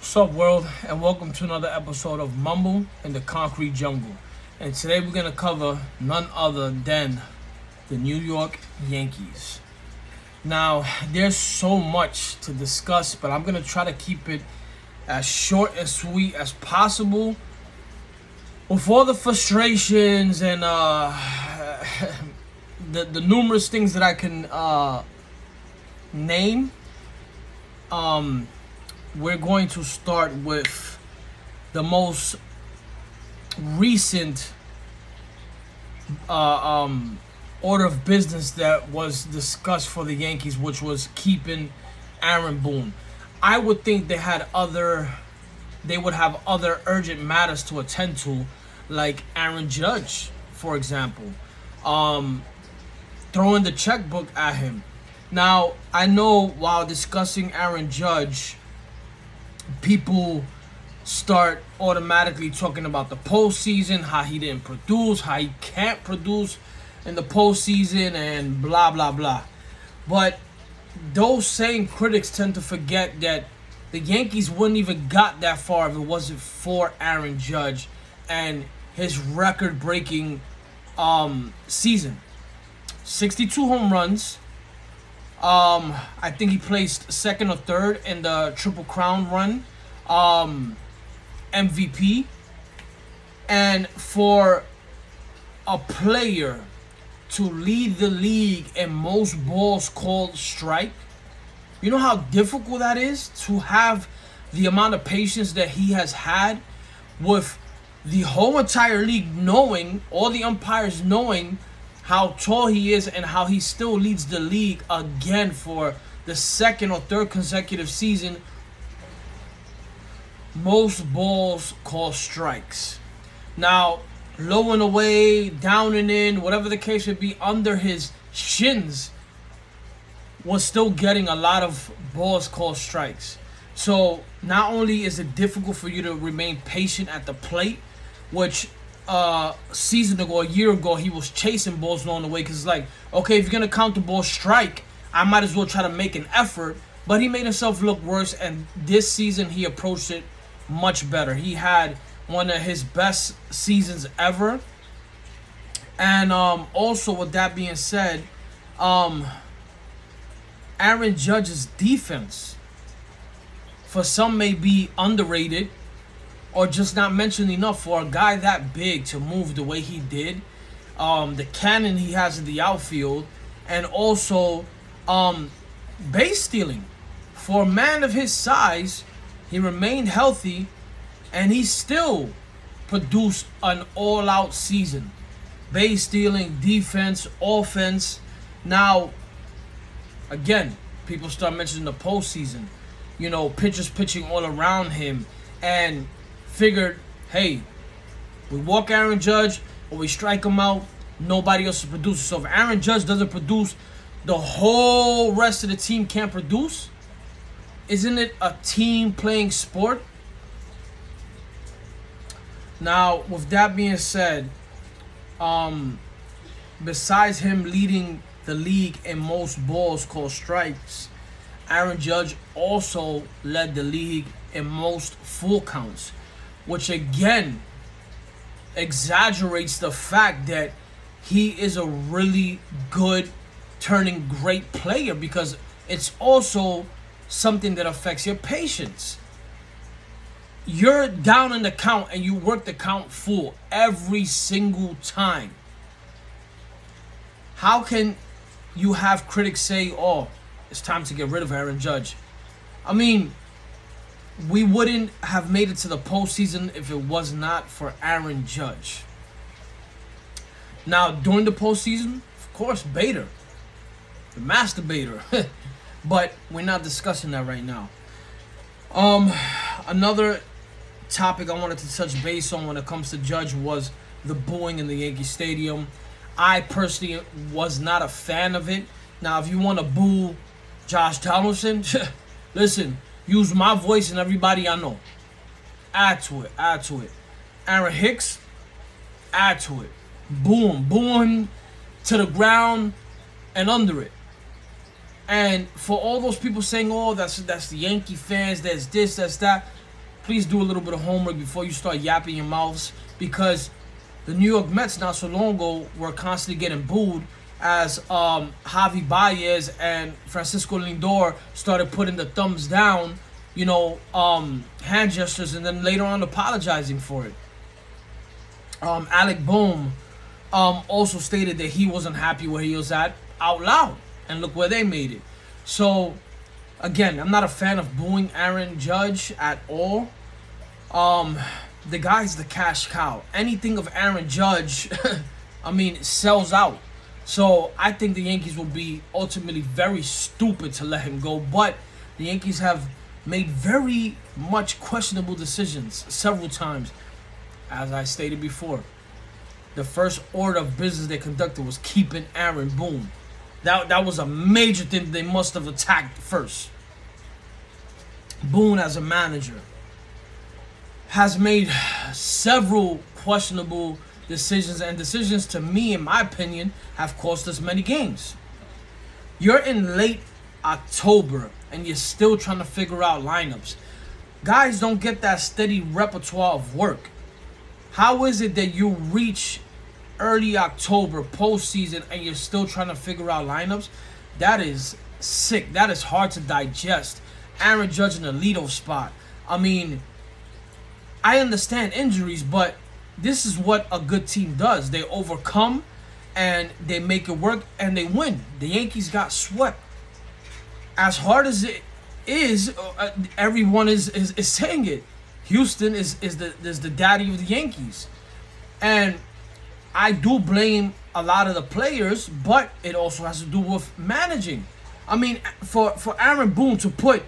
What's up, world, and welcome to another episode of Mumble in the Concrete Jungle. And today we're going to cover none other than the New York Yankees. Now, there's so much to discuss, but I'm going to try to keep it as short and sweet as possible with all the frustrations and the numerous things that I can name. We're going to start with the most recent order of business that was discussed for the Yankees, which was keeping Aaron Boone. I would think they would have other urgent matters to attend to, like Aaron Judge, for example, throwing the checkbook at him. Now, I know while discussing Aaron Judge, people start automatically talking about the postseason, how he didn't produce, how he can't produce in the postseason, and blah, blah, blah. But those same critics tend to forget that the Yankees wouldn't even got that far if it wasn't for Aaron Judge and his record-breaking season. 62 home runs. I think he placed second or third in the Triple Crown run, MVP. And for a player to lead the league in most balls called strike, you know how difficult that is to have the amount of patience that he has had with the whole entire league knowing, all the umpires knowing how tall he is and how he still leads the league again for the second or third consecutive season. Most balls called strikes. Now, low and away, down and in, whatever the case would be, under his shins, was still getting a lot of balls called strikes. So not only is it difficult for you to remain patient at the plate, which a year ago, he was chasing balls along the way, because it's like, okay, if you're going to count the ball strike, I might as well try to make an effort. But he made himself look worse, and this season he approached it much better. He had one of his best seasons ever. And also, with that being said, Aaron Judge's defense, for some, may be underrated or just not mentioned enough for a guy that big to move the way he did. The cannon he has in the outfield, and also base stealing. For a man of his size, he remained healthy, and he still produced an all-out season. Base stealing, defense, offense. Now, again, people start mentioning the postseason. You know, pitchers pitching all around him, and figured, hey, we walk Aaron Judge or we strike him out, nobody else is producing. So if Aaron Judge doesn't produce, the whole rest of the team can't produce. Isn't it a team playing sport? Now, with that being said, besides him leading the league in most balls called strikes, Aaron Judge also led the league in most full counts, which again exaggerates the fact that he is a really good, turning great player, because it's also something that affects your patience. You're down in the count and you work the count full every single time. How can you have critics say, oh, it's time to get rid of Aaron Judge? I mean, we wouldn't have made it to the postseason if it was not for Aaron Judge. Now, during the postseason, of course, Bader, the master Bader. But we're not discussing that right now. Another topic I wanted to touch base on when it comes to Judge was the booing in the Yankee Stadium. I personally was not a fan of it. Now, if you want to boo Josh Donaldson, listen, use my voice and everybody I know. Add to it. Aaron Hicks, add to it. Boo him to the ground and under it. And for all those people saying, oh, that's the Yankee fans, that's this, that's that. please do a little bit of homework before you start yapping your mouths, because the New York Mets not so long ago were constantly getting booed as Javi Baez and Francisco Lindor started putting the thumbs down, hand gestures, and then later on apologizing for it. Alec Bohm also stated that he wasn't happy where he was at out loud, and look where they made it. So, again, I'm not a fan of booing Aaron Judge at all. The guy's the cash cow. Anything of Aaron Judge, sells out. So I think the Yankees will be ultimately very stupid to let him go. But the Yankees have made very much questionable decisions several times. As I stated before, the first order of business they conducted was keeping Aaron Boone. That was a major thing they must have attacked first. Boone, as a manager, has made several questionable decisions, and decisions, to me, in my opinion, have cost us many games. You're in late October and you're still trying to figure out lineups. Guys don't get that steady repertoire of work. How is it that you reach early October, postseason, and you're still trying to figure out lineups? That is sick. That is hard to digest. Aaron Judge in the leadoff spot. I understand injuries, but this is what a good team does. They overcome and they make it work and they win. The Yankees got swept. As hard as it is, everyone is saying it. Houston is the daddy of the Yankees. And I do blame a lot of the players, but it also has to do with managing. For Aaron Boone to put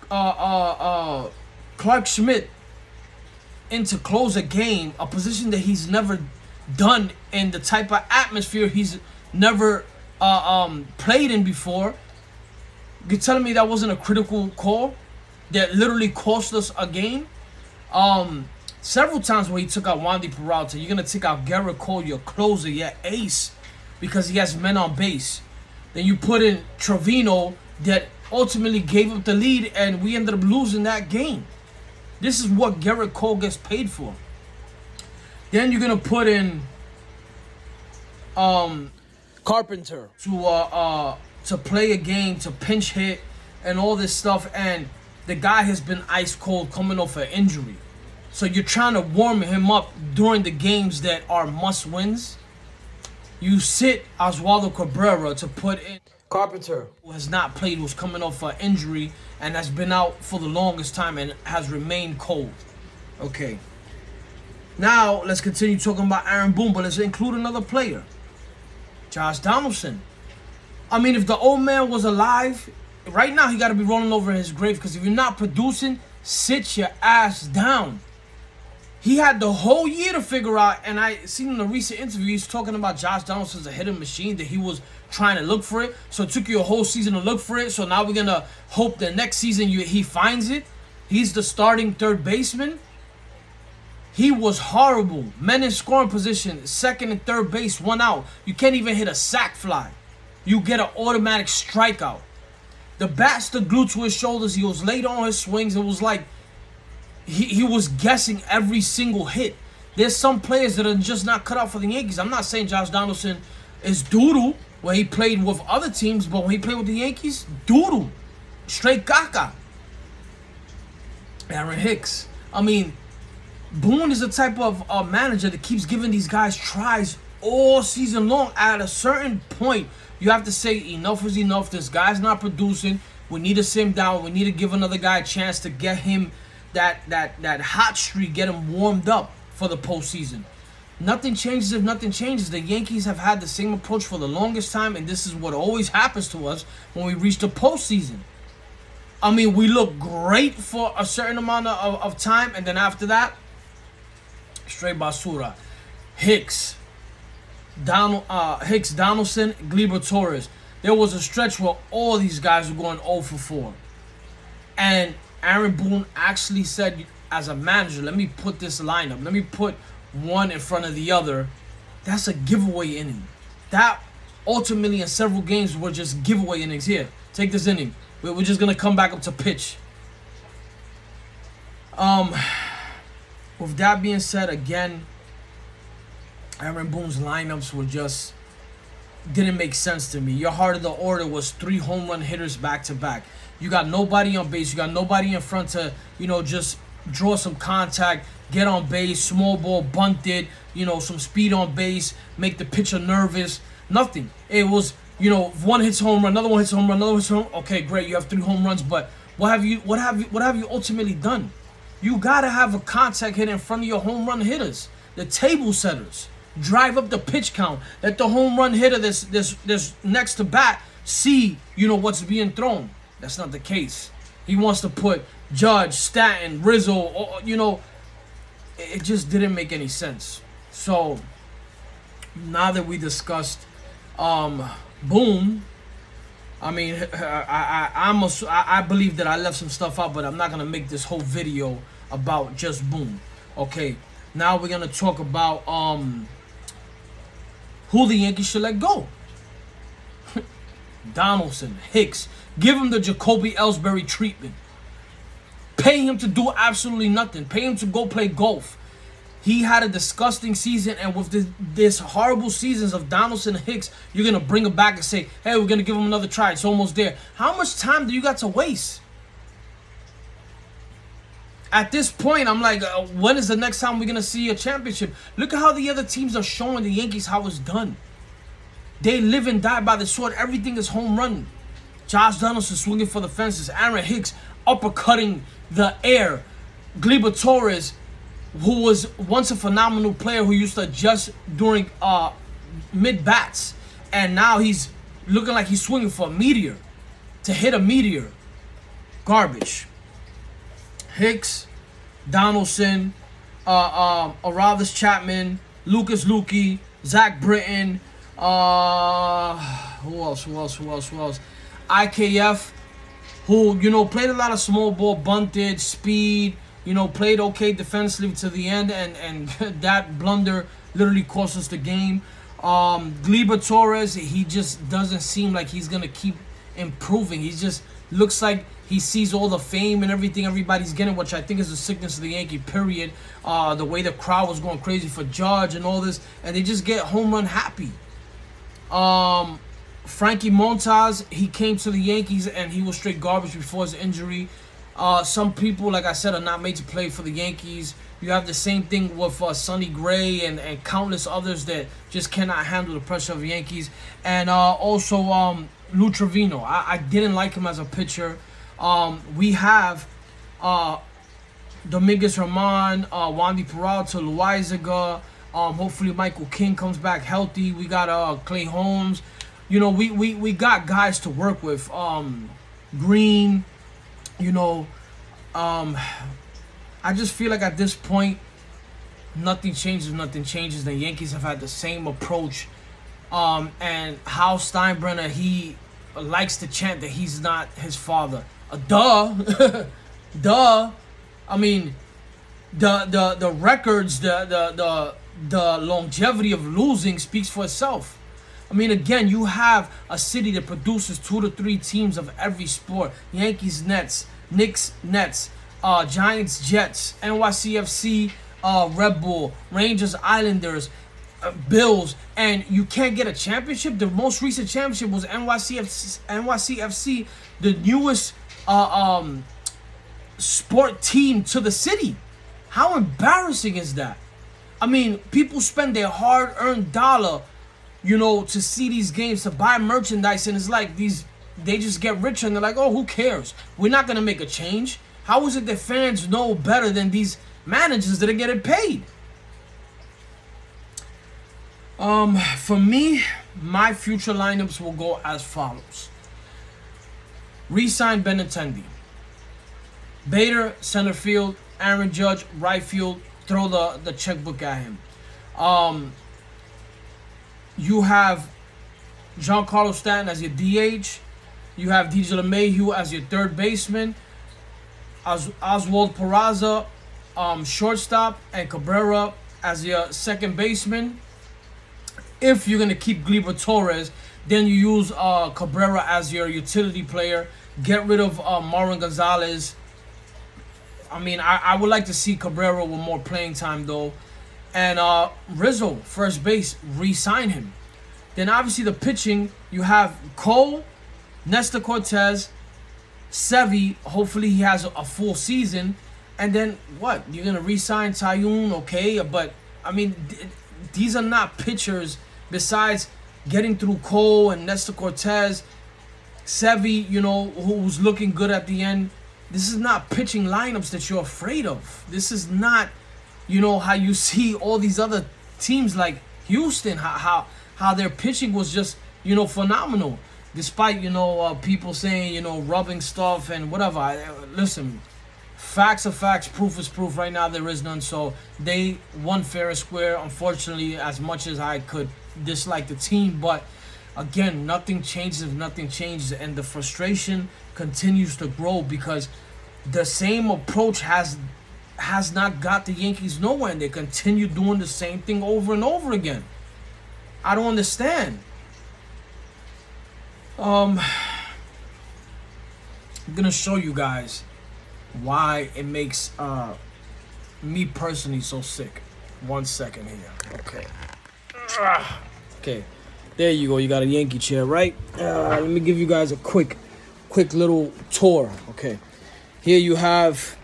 Clark Schmidt into close a game, a position that he's never done in the type of atmosphere he's never played in before. You're telling me that wasn't a critical call that literally cost us a game? Several times where he took out Wandy Peralta, you're going to take out Garrett Cole, your closer, your ace, because he has men on base. Then you put in Trevino that ultimately gave up the lead, and we ended up losing that game. This is what Garrett Cole gets paid for. Then you're going to put in Carpenter to play a game, to pinch hit, and all this stuff, and the guy has been ice cold coming off an injury. So you're trying to warm him up during the games that are must-wins. You sit Oswaldo Cabrera to put in Carpenter, who has not played, who's coming off an injury and has been out for the longest time and has remained cold. Okay. Now, let's continue talking about Aaron Boone, but let's include another player. Josh Donaldson. If the old man was alive, right now he got to be rolling over in his grave, because if you're not producing, sit your ass down. He had the whole year to figure out, and I seen in a recent interview, he's talking about Josh Donaldson as a hitting machine, that he was trying to look for it. So it took you a whole season to look for it. So now we're going to hope that next season he finds it. He's the starting third baseman. He was horrible. Men in scoring position, second and third base, 1 out. You can't even hit a sac fly. You get an automatic strikeout. The bat stood glued to his shoulders. He was late on his swings. It was like he was guessing every single hit. There's some players that are just not cut out for the Yankees. I'm not saying Josh Donaldson is doodle when he played with other teams, but when he played with the Yankees, doodle. Straight caca. Aaron Hicks. Boone is the type of manager that keeps giving these guys tries all season long. At a certain point, you have to say enough is enough. This guy's not producing. We need to sit him down. We need to give another guy a chance to get him that hot streak, get him warmed up for the postseason. Nothing changes if nothing changes. The Yankees have had the same approach for the longest time, and this is what always happens to us when we reach the postseason. We look great for a certain amount of time, and then after that, straight basura. Hicks, Donaldson, Gleyber Torres. There was a stretch where all these guys were going 0 for 4. And Aaron Boone actually said, as a manager, let me put this lineup. Let me put one in front of the other. That's a giveaway inning. That ultimately in several games were just giveaway innings. Here, take this inning. We're just going to come back up to pitch. Um, with that being said, again, Aaron Boone's lineups were just didn't make sense to me. Your heart of the order was 3 home run hitters back to back. You got nobody on base. You got nobody in front to, just draw some contact, get on base, small ball, bunted, some speed on base, make the pitcher nervous. Nothing. It was, one hits home run, another one hits home run, another hits home run. Okay, great, you have 3 home runs, but what have you ultimately done? You gotta have a contact hit in front of your home run hitters, the table setters. Drive up the pitch count. Let the home run hitter this next to bat see, what's being thrown. That's not the case. He wants to put Judge, Stanton, Rizzo, it just didn't make any sense. So now that we discussed Boone, I mean, I believe that I left some stuff out, but I'm not gonna make this whole video about just Boone. Okay, now we're gonna talk about who the Yankees should let go. Donaldson, Hicks, give him the Jacoby Ellsbury treatment. Pay him to do absolutely nothing. Pay him to go play golf. He had a disgusting season, and with this horrible seasons of Donaldson and Hicks, you're going to bring him back and say, hey, we're going to give him another try. It's almost there. How much time do you got to waste? At this point, I'm like, when is the next time we're going to see a championship? Look at how the other teams are showing the Yankees how it's done. They live and die by the sword. Everything is home run. Josh Donaldson swinging for the fences. Aaron Hicks uppercutting the air. Gleyber Torres, who was once a phenomenal player who used to adjust during mid-bats. And now he's looking like he's swinging for a meteor. To hit a meteor. Garbage. Hicks, Donaldson, Aroldis Chapman, Lucas Luque, Zach Britton, who else? IKF, who, played a lot of small ball, bunted, speed, played okay defensively to the end, and that blunder literally cost us the game. Gleyber Torres, he just doesn't seem like he's going to keep improving. He just looks like he sees all the fame and everything everybody's getting, which I think is a sickness of the Yankee, period. The way the crowd was going crazy for Judge and all this, and they just get home run happy. Frankie Montas, he came to the Yankees and he was straight garbage before his injury. Some people, like I said, are not made to play for the Yankees. You have the same thing with Sonny Gray and countless others that just cannot handle the pressure of the Yankees. And also Lou Trevino. I didn't like him as a pitcher. We have Dominguez Ramon, Wandy Peralta, Loaizaga. Hopefully Michael King comes back healthy. We got Clay Holmes. We got guys to work with. Green, I just feel like at this point, nothing changes. The Yankees have had the same approach. And Hal Steinbrenner, he likes to chant that he's not his father. Duh. Duh. I mean, the records, the longevity of losing speaks for itself. I mean, again, you have a city that produces 2 to 3 teams of every sport. Yankees, Nets, Knicks, Nets, Giants, Jets, NYCFC, Red Bull, Rangers, Islanders, Bills, and you can't get a championship. The most recent championship was NYCFC, the newest sport team to the city. How embarrassing is that? I mean, people spend their hard-earned dollar, to see these games, to buy merchandise, and it's like they just get richer and they're like, oh, who cares? We're not gonna make a change. How is it that fans know better than these managers that are getting paid? For me, my future lineups will go as follows. Re-sign Benintendi. Bader, center field. Aaron Judge, right field. Throw the checkbook at him. You have Giancarlo Stanton as your DH. You have DJ LeMahieu as your third baseman. Oswald Peraza, shortstop, and Cabrera as your second baseman. If you're going to keep Gleyber Torres, then you use Cabrera as your utility player. Get rid of Marwin Gonzalez. I mean, I would like to see Cabrera with more playing time though, and Rizzo, first base, re-sign him. Then obviously the pitching, you have Cole, Nestor Cortez, Sevy. Hopefully he has a full season, and then what? You're gonna re-sign Taillon, okay? But I mean, these are not pitchers. Besides getting through Cole and Nestor Cortez, Sevy, you know, who's looking good at the end. This is not pitching lineups that you're afraid of. This is not, you know, how you see all these other teams like Houston, how their pitching was just, you know, phenomenal. Despite, you know, people saying, you know, rubbing stuff and whatever. Listen, facts are facts, proof is proof. Right now there is none. So they won fair and square. Unfortunately, as much as I could dislike the team, but again, nothing changes if nothing changes, and the frustration continues to grow because the same approach has not got the Yankees nowhere, and they continue doing the same thing over and over again. I don't understand. I'm gonna show you guys why it makes me personally so sick. 1 second here. Okay. Okay. There you go. You got a Yankee chair, right? Let me give you guys a quick little tour. Okay. Here you have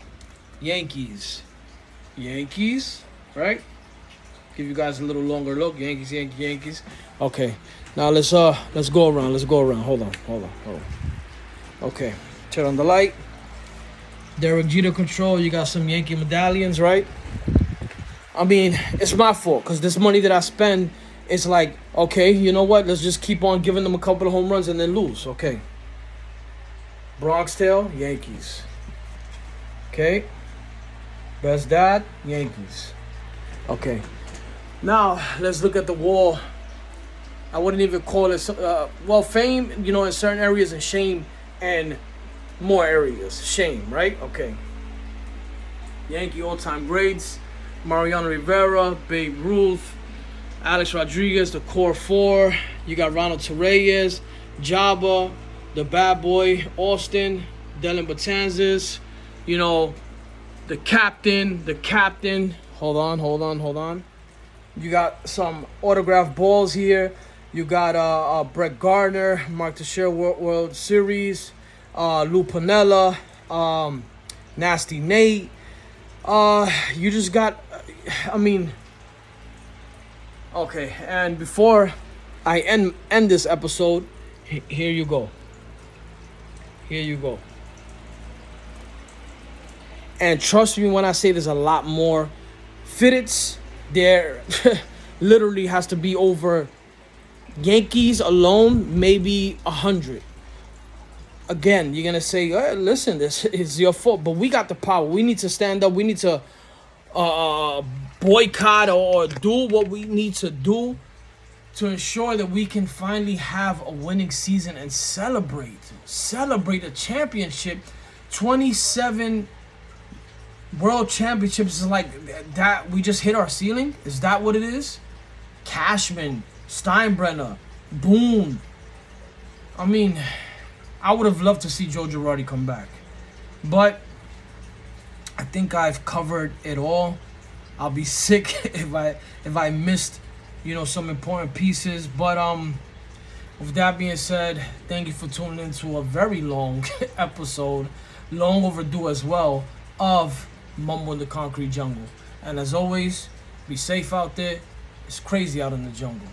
Yankees, right? Give you guys a little longer look. Yankees. Okay. Now let's go around. Hold on. Okay. Turn on the light. Derek Jeter control. You got some Yankee medallions, right? I mean, it's my fault because this money that I spend, it's like, okay, you know what? Let's just keep on giving them a couple of home runs and then lose. Okay. Bronx tail, Yankees. Okay. Best dad, Yankees. Okay. Now, let's look at the wall. I wouldn't even call it, fame, you know, in certain areas, and shame in more areas. Shame, right? Okay. Yankee all-time greats. Mariano Rivera, Babe Ruth, Alex Rodriguez, the core four. You got Ronald Torreyes, Jabba, the bad boy, Austin, Dylan Betances, you know, the captain. Hold on. You got some autographed balls here. You got Brett Gardner, Mark Teixeira World Series, Lou Piniella, Nasty Nate. You just got, I mean, okay. And before I end this episode, here you go. And trust me when I say there's a lot more. Fitteds, there literally has to be over, Yankees alone, maybe 100. Again, you're going to say, hey, listen, this is your fault. But we got the power. We need to stand up. We need to boycott or do what we need to do to ensure that we can finally have a winning season and celebrate a championship. 27 world championships is like that. We just hit our ceiling. Is that what it is? Cashman, Steinbrenner, Boone. I mean, I would have loved to see Joe Girardi come back, but I think I've covered it all. I'll be sick if I missed, you know, some important pieces. But with that being said, thank you for tuning into a very long episode, long overdue as well, of Mumble in the Concrete Jungle. And as always, be safe out there. It's crazy out in the jungle.